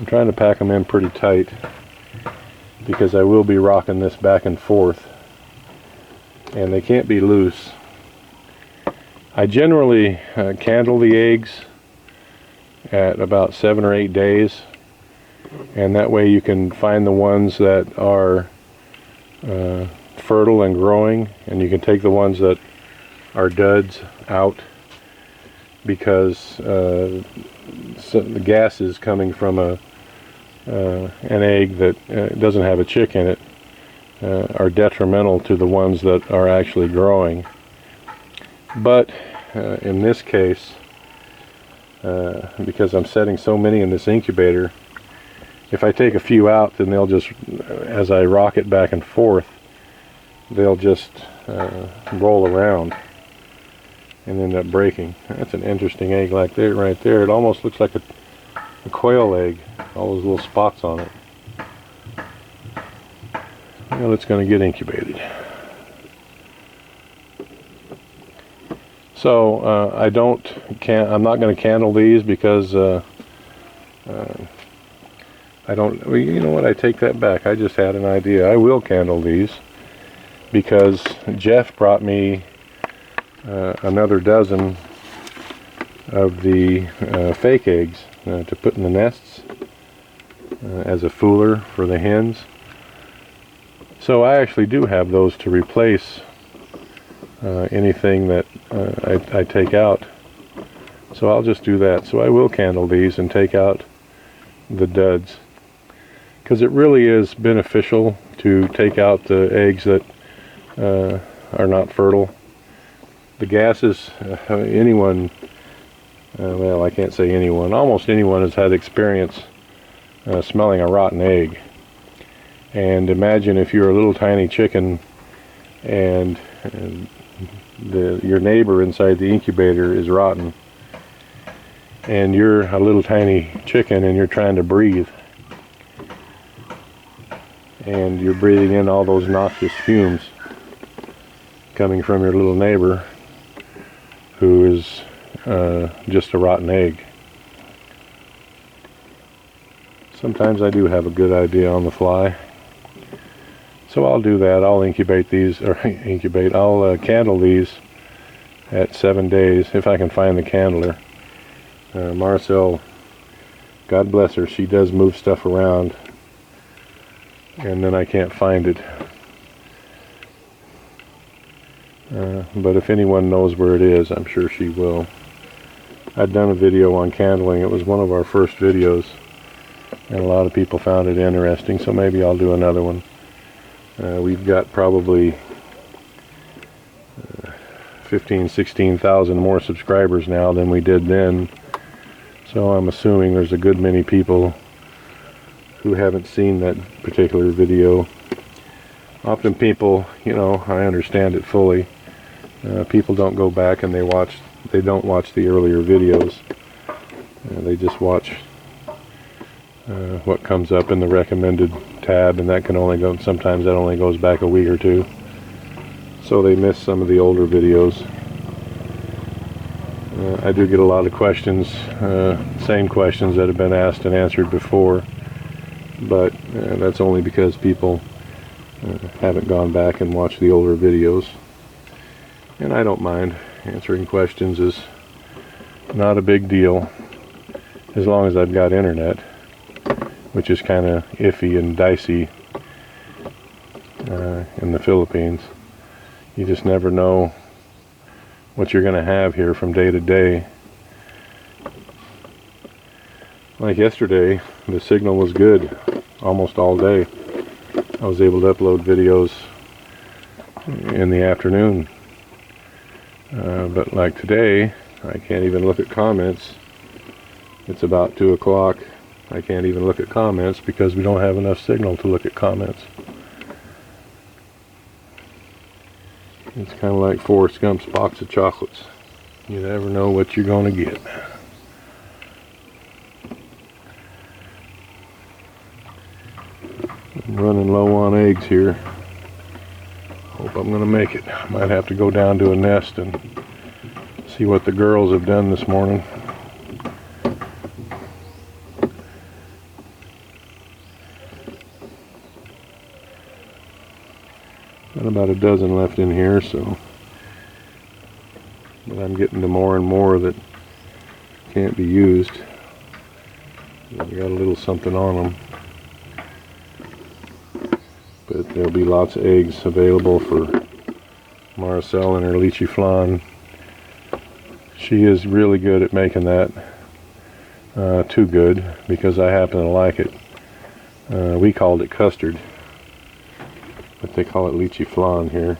trying to pack them in pretty tight because I will be rocking this back and forth, and they can't be loose. I generally candle the eggs at about 7 or 8 days, and that way you can find the ones that are fertile and growing, and you can take the ones that are duds out, because the gases coming from an egg that doesn't have a chick in it are detrimental to the ones that are actually growing. But in this case, because I'm setting so many in this incubator, if I take a few out, then they'll just, as I rock it back and forth, they'll just roll around and end up breaking. That's an interesting egg like that right there. It almost looks like a quail egg, all those little spots on it. Well, it's going to get incubated. So I'm not going to candle these because I don't, well, you know what, I take that back. I just had an idea. I will candle these because Jeff brought me another dozen of the fake eggs to put in the nests as a fooler for the hens. So I actually do have those to replace anything that I take out. So I'll just do that. So I will candle these and take out the duds, because it really is beneficial to take out the eggs that are not fertile. The gases, anyone, well, I can't say anyone, almost anyone has had experience smelling a rotten egg. And imagine if you're a little tiny chicken and your neighbor inside the incubator is rotten, and you're a little tiny chicken and you're trying to breathe, and you're breathing in all those noxious fumes coming from your little neighbor who is just a rotten egg. Sometimes I do have a good idea on the fly. So I'll do that. I'll incubate these, or I'll candle these at 7 days, if I can find the candler. Marcel, God bless her, she does move stuff around, and then I can't find it. But if anyone knows where it is, I'm sure she will. I'd done a video on candling. It was one of our first videos, and a lot of people found it interesting, so maybe I'll do another one. We've got probably 16,000 more subscribers now than we did then, so I'm assuming there's a good many people who haven't seen that particular video. Often people, you know, I understand it fully, people don't go back and they don't watch the earlier videos. They just watch what comes up in the recommended tab, and that can only go, sometimes that only goes back a week or two, so they miss some of the older videos. I do get a lot of questions, same questions that have been asked and answered before, but that's only because people haven't gone back and watched the older videos. And I don't mind. Answering questions is not a big deal as long as I've got internet, which is kind of iffy and dicey in the Philippines. You just never know what you're going to have here from day to day. Like yesterday, the signal was good almost all day. I was able to upload videos in the afternoon. But like today, I can't even look at comments. It's about 2 o'clock. I can't even look at comments because we don't have enough signal to look at comments. It's kind of like Forrest Gump's box of chocolates. You never know what you're going to get. I'm running low on eggs here. Hope I'm going to make it. Might have to go down to a nest and see what the girls have done this morning. Got about a dozen left in here, so, but I'm getting to more and more that can't be used. They got a little something on them, but there'll be lots of eggs available for Maricel and her lychee flan. She is really good at making that. Too good, because I happen to like it. We called it custard, but they call it lychee flan here.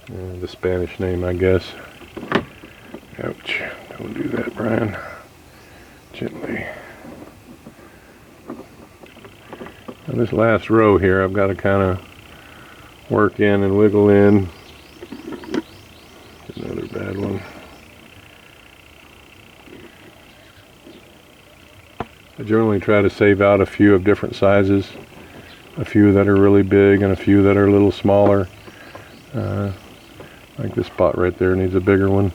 The Spanish name, I guess. Ouch. Don't do that, Brian. Gently. Now this last row here, I've got to kind of work in and wiggle in. Another bad one. I generally try to save out a few of different sizes. A few that are really big and a few that are a little smaller. Like this spot right there needs a bigger one.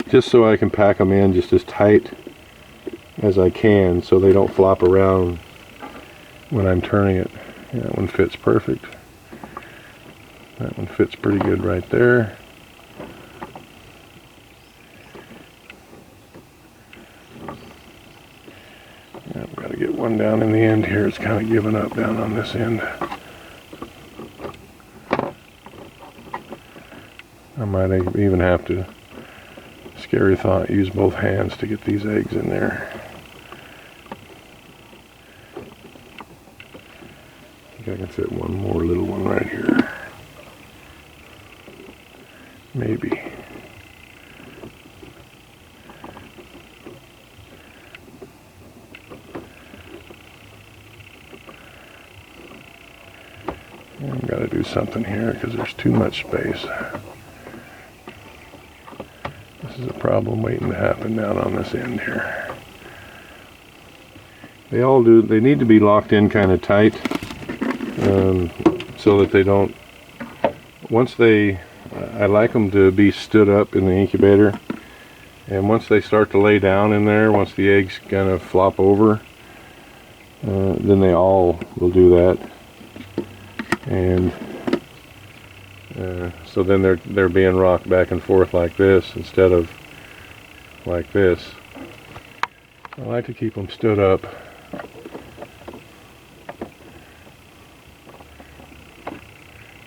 Just so I can pack them in just as tight as I can so they don't flop around when I'm turning it. Yeah, that one fits perfect. That one fits pretty good right there. Yeah, I've got to get one down in the end here. It's kind of giving up down on this end. I might even have to, scary thought, use both hands to get these eggs in there. I think I can fit one more little one right here. Maybe. I've got to do something here because there's too much space. This is a problem waiting to happen down on this end here. They all do, they need to be locked in kind of tight so that they don't, once they, I like them to be stood up in the incubator, and once they start to lay down in there, once the eggs kind of flop over, then they all will do that. And so then they're being rocked back and forth like this instead of like this. I like to keep them stood up.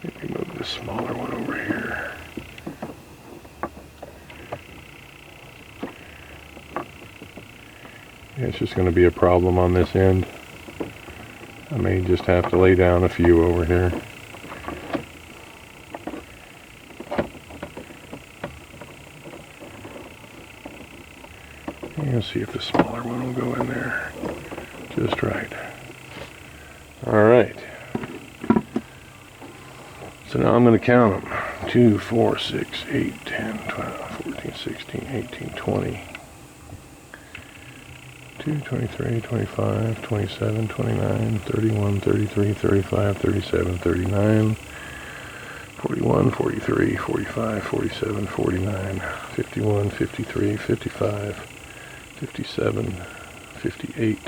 Maybe move this smaller one over here. Yeah, it's just going to be a problem on this end. I may just have to lay down a few over here. Let's see if the smaller one will go in there just right. Alright. So now I'm going to count them. 2, 4, 6, 8, 10, 12, 14, 16, 18, 20. 22, 23, 25, 27, 29, 31, 33, 35, 37, 39, 41, 43, 45, 47, 49, 51, 53, 55, 57, 58,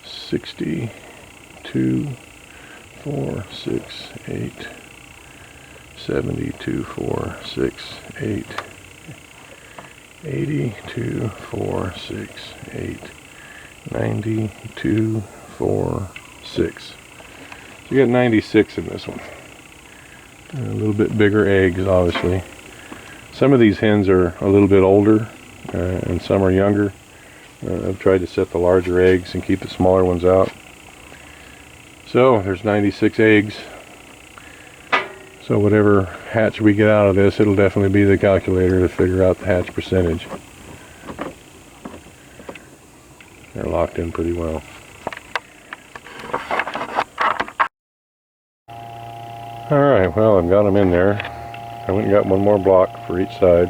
60, 2, 4, 6, 8, 70, 2, 4, 6, 8, 80, 2, 4, 6, 8, 90, 2, 4, 6. So you got 96 in this one. A little bit bigger eggs, obviously. Some of these hens are a little bit older, and some are younger. I've tried to set the larger eggs and keep the smaller ones out. So there's 96 eggs. So whatever hatch we get out of this, it'll definitely be the calculator to figure out the hatch percentage. They're locked in pretty well. Alright, well, I've got them in there. I went and got one more block for each side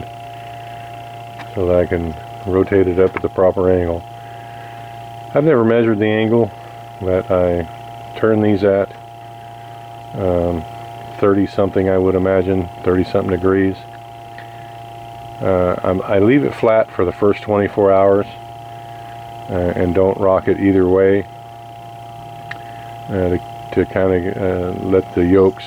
so that I can rotate it up at the proper angle. I've never measured the angle that I turn these at. 30 something, I would imagine, 30 something degrees. I leave it flat for the first 24 hours and don't rock it either way. to kind of let the yolks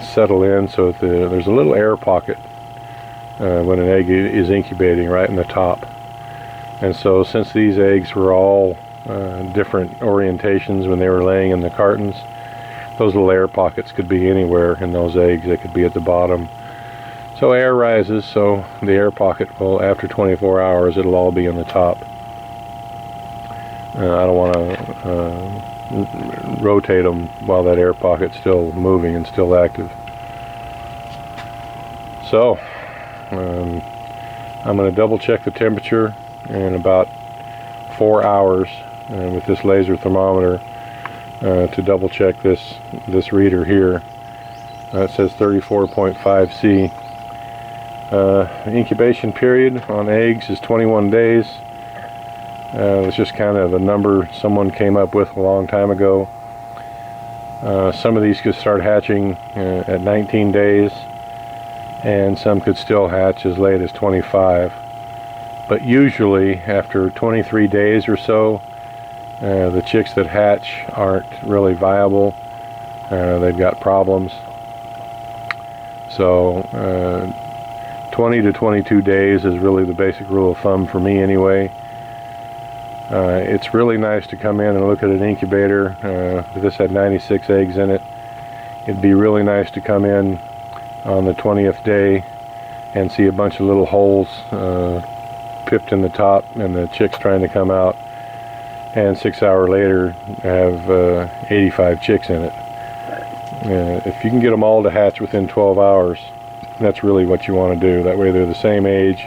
settle in, so that there's a little air pocket when an egg is incubating right in the top. And so since these eggs were all different orientations when they were laying in the cartons, those little air pockets could be anywhere in those eggs. They could be at the bottom. So air rises, so the air pocket will, after 24 hours, it'll all be in the top. I don't want to rotate them while that air pocket's still moving and still active. So I'm going to double check the temperature in about 4 hours with this laser thermometer to double check this reader here. It says 34.5 C. Incubation period on eggs is 21 days. It's just kind of a number someone came up with a long time ago. Some of these could start hatching at 19 days, and some could still hatch as late as 25. But usually after 23 days or so, the chicks that hatch aren't really viable. They've got problems. So 20 to 22 days is really the basic rule of thumb for me anyway. It's really nice to come in and look at an incubator. This had 96 eggs in it. It'd be really nice to come in on the 20th day and see a bunch of little holes pipped in the top and the chicks trying to come out, and 6 hours later have 85 chicks in it. If you can get them all to hatch within 12 hours, that's really what you want to do. That way they're the same age.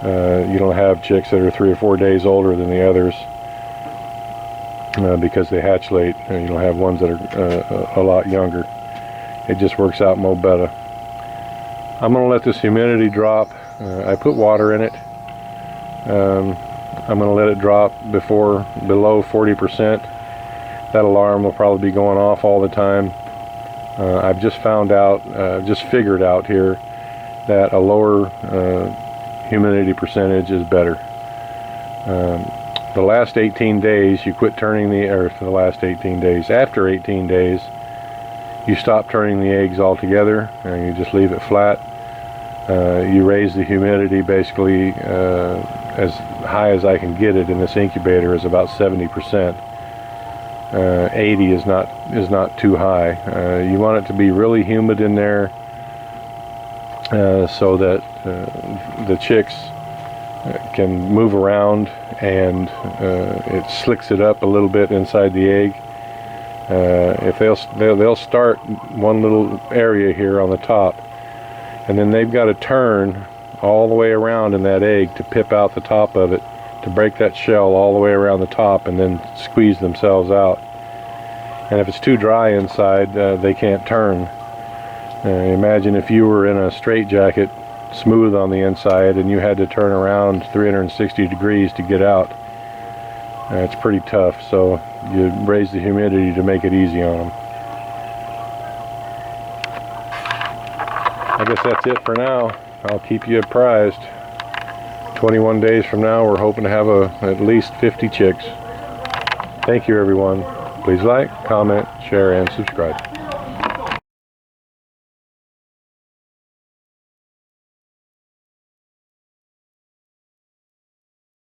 You don't have chicks that are 3 or 4 days older than the others because they hatch late. You don't have ones that are a lot younger. It just works out more better. I'm going to let this humidity drop. I put water in it. I'm going to let it drop below 40%. That alarm will probably be going off all the time. I've just figured out here that a lower humidity percentage is better. The last 18 days you quit turning the last 18 days. After 18 days you stop turning the eggs altogether and you just leave it flat. You raise the humidity basically as high as I can get it in this incubator is about 70%. 80 is not too high. You want it to be really humid in there so that the chicks can move around and it slicks it up a little bit inside the egg. If they'll start one little area here on the top, and then they've got to turn all the way around in that egg to pip out the top of it, to break that shell all the way around the top and then squeeze themselves out. And if it's too dry inside, they can't turn. Imagine if you were in a straitjacket, smooth on the inside, and you had to turn around 360 degrees to get out. It's pretty tough, so you raise the humidity to make it easy on them. I guess that's it for now. I'll keep you apprised. 21 days from now, we're hoping to have at least 50 chicks. Thank you, everyone. Please like, comment, share, and subscribe.